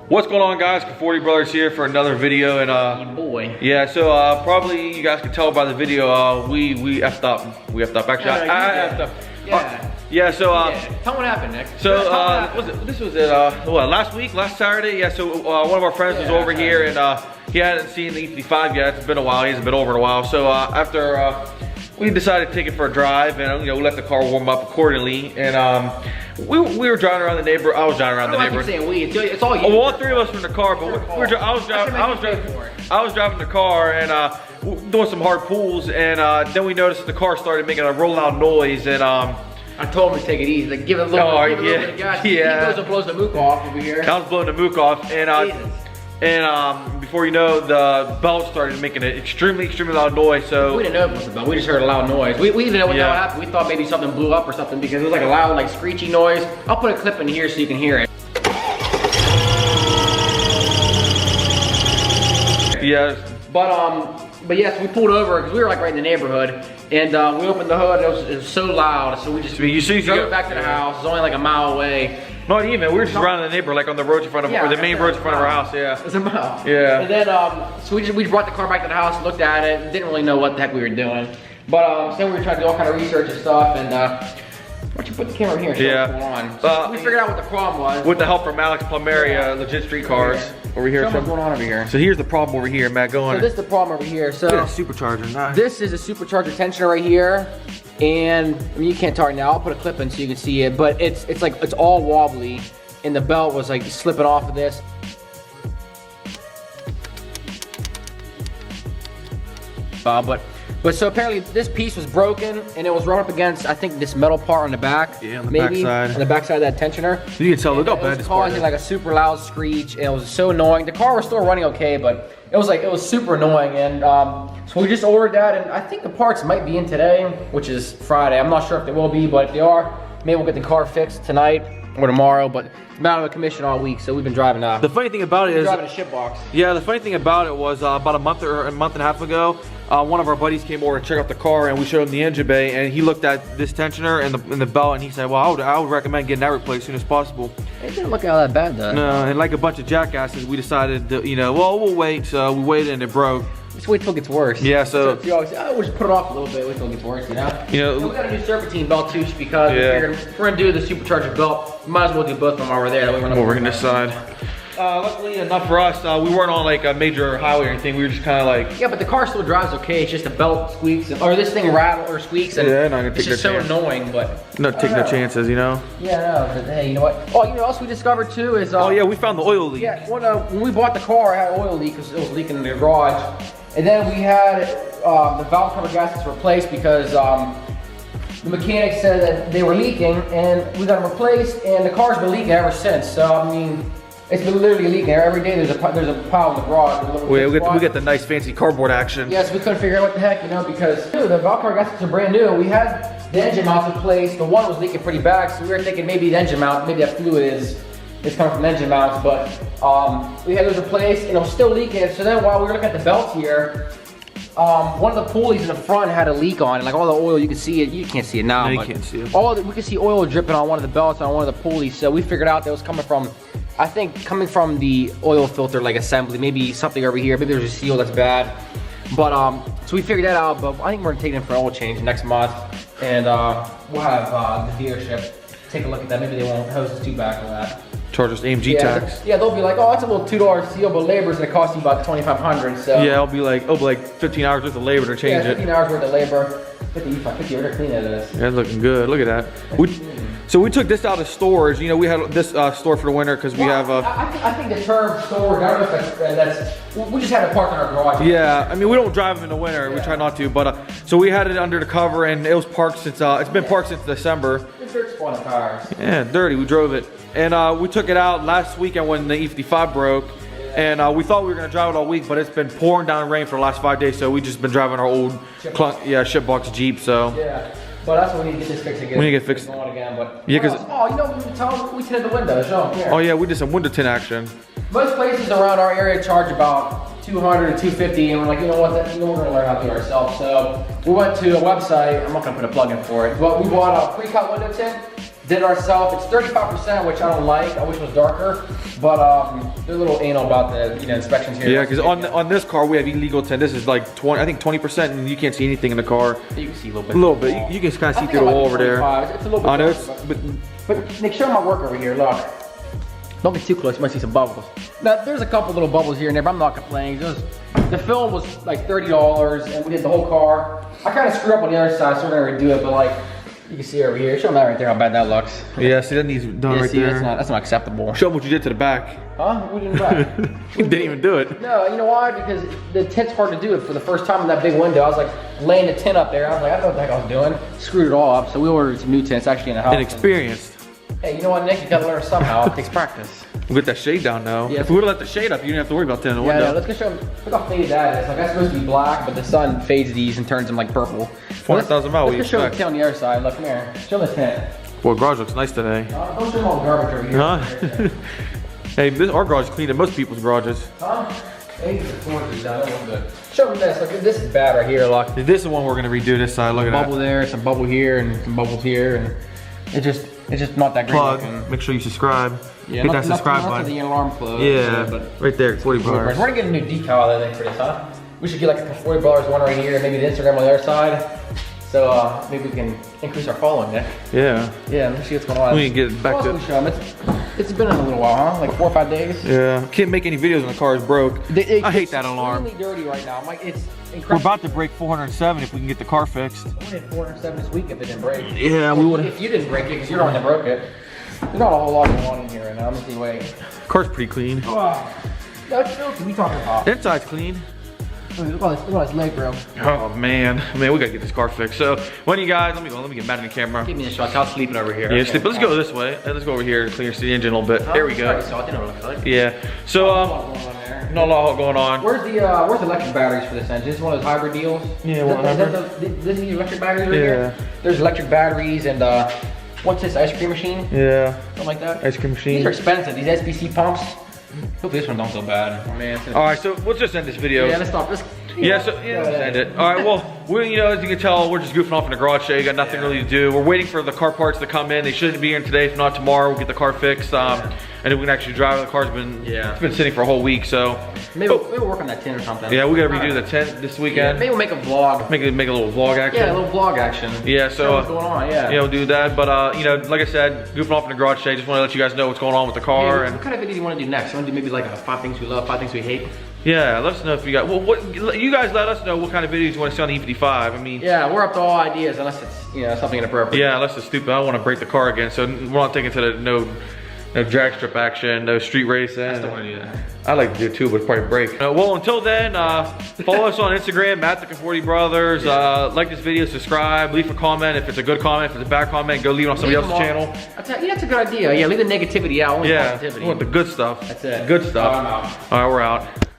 What's going on, guys? 40 Brothers here for another video, and boy. yeah. So probably you guys can tell by the video, we effed up. We effed up. Actually, I effed up. Yeah. Yeah. So tell me what happened, Nick. So this was last week, last Saturday. Yeah. So one of our friends was over here, and he hadn't seen the E55 yet. It's been a while. He hasn't been over in a while. So after we decided to take it for a drive, and we let the car warm up accordingly, and we were driving around the neighborhood. I was driving around the neighborhood. Saying we, it's all you. Well, all three of us were in the car, but I was driving the car and doing some hard pulls, and then we noticed the car started making a real loud noise, and I told him to take it easy, like give it a little, bit of gas. Yeah. He goes and blows the mook off over here. I was blowing the mook off, and before you know, the belt started making an extremely loud noise. So we didn't know it was a belt. We just heard a loud noise. We didn't know what happened. We thought maybe something blew up or something because it was like a loud, like screechy noise. I'll put a clip in here so you can hear it. Yes. But yes, we pulled over because we were like right in the neighborhood, and we opened the hood. It was so loud, so we just drove back to the house. It was only like a mile away. Not even. We were just around the neighborhood, like on the roads in front of, or the main roads in front of our house. Yeah. It's a mile. Yeah. And then so we brought the car back to the house, looked at it, and didn't really know what the heck we were doing. But then we were trying to do all kind of research and stuff, and why don't you put the camera here and show what's going on? So we figured out what the problem was. With the help from Alex Plumeria, Legit Street Cars. Over here. What's going on over here? So here's the problem over here, Matt. Go on. So this is the problem over here. So look at the supercharger. Nice. This is a supercharger tensioner right here, and I mean you can't tell right now. I'll put a clip in so you can see it, but it's all wobbly, and the belt was like slipping off of this. But so apparently this piece was broken, and it was run up against, I think, this metal part on the back. Yeah, on the maybe, backside. On the backside of that tensioner. So you can tell, look how bad this part is. It was causing like a super loud screech, and it was so annoying. The car was still running okay, but it was super annoying, and so we just ordered that, and I think the parts might be in today, which is Friday. I'm not sure if they will be, but if they are, maybe we'll get the car fixed tonight or tomorrow, but it's been out of the commission all week, so we've been driving the funny thing about it is driving a ship box. Yeah, the funny thing about it was about a month and a half ago, one of our buddies came over to check out the car, and we showed him the engine bay, and he looked at this tensioner and the belt, and he said, well, I would recommend getting that replaced as soon as possible. It didn't look all that bad though. No, and like a bunch of jackasses, we decided to, well, we'll wait. So we waited, and it broke. Just wait till it gets worse. Yeah, so you always say, oh, we'll just put it off a little bit, wait till it gets worse, And we got a new serpentine belt too, because we figured if we're gonna do the supercharger belt, we might as well do both of them while we're there. That way we're not over on this side. Luckily enough for us, we weren't on like a major highway or anything. We were just kind of like. Yeah, but the car still drives okay. It's just the belt squeaks, or this thing rattles or squeaks, and not gonna take it's just so annoying. But not taking no chances, Yeah, no. But hey, you know what? Oh, you know what else we discovered too is. Oh yeah, we found the oil leak. Yeah, when we bought the car, it had an oil leak because it was leaking in the garage, and then we had the valve cover gaskets replaced because the mechanic said that they were leaking, and we got them replaced, and the car's been leaking ever since. So I mean. It's been literally leaking every day. There's a pile in the garage. We get the nice fancy cardboard action. Yes, we couldn't figure out what the heck, because the valve cover gaskets are brand new. We had the engine mounts replaced. The one was leaking pretty bad, so we were thinking maybe the engine mount, maybe that fluid is coming from the engine mounts. But we had those replaced, and it was still leaking. So then while we were looking at the belts here, one of the pulleys in the front had a leak on it. Like all the oil, you can see it. You can't see it now. No, you can't see it. We could see oil dripping on one of the belts on one of the pulleys. So we figured out that it was coming from. I think coming from the oil filter like assembly, maybe something over here, maybe there's a seal that's bad. But so we figured that out, but I think we're gonna take it in for an oil change next month, and we'll have the dealership take a look at that. Maybe they won't hose us too back on that. Charge us AMG tax. Yeah, they'll be like, oh, it's a little $2 seal, but labor's gonna cost you about $2,500. So yeah, it'll be like 15 hours worth of labor to change it. 15 hours worth of labor. 50, we're clean it is. Yeah, it's looking good. Look at that. So we took this out of storage. We had this store for the winter because we have a. I think the term storage. I don't know if that's. We just had it parked in our garage. Yeah, I mean we don't drive them in the winter. We try not to, but so we had it under the cover, and it was parked since it's been parked since December. It's dirt spot on the tires. Yeah, dirty. We drove it, and we took it out last weekend when the E55 broke. And we thought we were gonna drive it all week, but it's been pouring down rain for the last 5 days, so we just been driving our old shipbox Jeep. So yeah, but that's what we need to get this fixed again. We need to get fixed going again, but yeah, because we tinted the windows. Oh yeah, we did some window tint action. Most places around our area charge about $200 to $250, and we're like, you know what, we're gonna learn how to do it ourselves. So we went to a website. I'm not gonna put a plug in for it, but we bought a pre-cut window tint. did it ourselves. It's 35%, which I don't like. I wish it was darker, but they're a little anal about the inspections here. Yeah, because on this car we have illegal tint. This is like 20, I think 20%, and you can't see anything in the car. You can see a little bit. A little bit. You can kind of see through the wall over there. It's a little bit. I know, but Nick, show my work over here. Look. Don't get too close. You might see some bubbles. Now, there's a couple little bubbles here and there, but I'm not complaining. The film was like $30, and we did the whole car. I kind of screwed up on the other side, so we're gonna redo it. But like, you can see over here. Show them that right there. How bad that looks. Yeah, see that needs done right there. That's not acceptable. Show them what you did to the back. Huh? What did you do back? You didn't even do it. No, you know why? Because the tint's hard to do it. For the first time in that big window, I was like laying the tint up there. I was like, I don't know what the heck I was doing. Screwed it all up. So we ordered some new tints actually in the house. Inexperienced. Hey, you know what, Nick? You gotta learn somehow. It takes practice. We'll get that shade down now. Yeah, if we would've let the shade up, you didn't have to worry about tinting the window. Yeah, let's go show them. Look how faded that is. Like, that's supposed to be black, but the sun fades these and turns them like purple. 400,000 miles. Let's go show the tint on the other side. Look, come here. Show the tint. Boy, garage looks nice today. Don't show them all the garbage over here. Huh? Hey, our garage is cleaner than most people's garages. Huh? Hey, the floors is done. That good. Show them this. Look, this is bad right here. Look. This is the one we're gonna redo this side. Look at that. Bubble there, some bubble here, and some bubbles here, and it's just not that great looking. Make sure you subscribe. Yeah, hit that subscribe button. The alarm close. Yeah, but right there, 40 bars. We're gonna get a new decal I think for this, huh? We should get like a 40 bars one right here, and maybe the Instagram on the other side. So maybe we can increase our following, Nick. Yeah. Yeah, let's see what's going on. We can get back to. Show them. It's been in a little while, huh? Like 4 or 5 days. Yeah. Can't make any videos when the car is broke. I hate that alarm. It's really dirty right now. I'm like, it's incredible. We're about to break 407 if we can get the car fixed. We did 407 this week if it didn't break. Yeah, we would. If you didn't break it, because you're the one that broke it. There's not a whole lot going on in here right now. Let me see. Wait. Car's pretty clean. Oh, that's filthy. We talking about? Inside's clean. Look at this leg, bro. Oh man, we gotta get this car fixed. So, when you guys, let me get mad in the camera. Give me a shot. I was sleeping over here. Yeah, sleep. Let's go this way. Let's go over here and clear the engine a little bit. There we go. Yeah. So, not a lot going on. Where's the electric batteries for this engine? Is this one of those hybrid deals? Yeah, this is the electric batteries right here? There's electric batteries and what's this, ice cream machine? Yeah. Something like that? Ice cream machine. These are expensive, these SBC pumps. Hopefully this one don't feel bad. Oh, man. Alright, so let's just end this video. Yeah, let's stop. Let's end it. Alright, well, as you can tell, we're just goofing off in the garage today. Got nothing really to do. We're waiting for the car parts to come in. They shouldn't be in today. If not tomorrow, we'll get the car fixed. And then we can actually drive. The car's been it's been sitting for a whole week, so maybe we'll work on that tint or something. Yeah, we gotta redo the tent this weekend. Yeah, maybe we'll make a vlog. Make a little vlog action. Yeah, a little vlog action. Yeah, so what's going on? Yeah, we'll do that. But like I said, goofing off in the garage today. Just want to let you guys know what's going on with the car. What kind of video do you want to do next? You want to do maybe like 5 things we love, 5 things we hate? Yeah, let us know if you got. Well, you guys let us know what kind of videos you want to see on the E55. I mean, yeah, we're up to all ideas unless it's something inappropriate. Yeah, unless it's stupid. I don't want to break the car again, so we're not taking to the no drag strip action, no street racing. I still want to do that. I like to do it too, but it'd probably break. Well, until then, follow us on Instagram, @the40 Brothers. Like this video, subscribe, leave a comment. If it's a good comment, if it's a bad comment, go leave it on somebody else's channel. That's a good idea. Yeah, leave the negativity out. Only positivity. We want the good stuff. That's it. Good stuff. All right, we're out.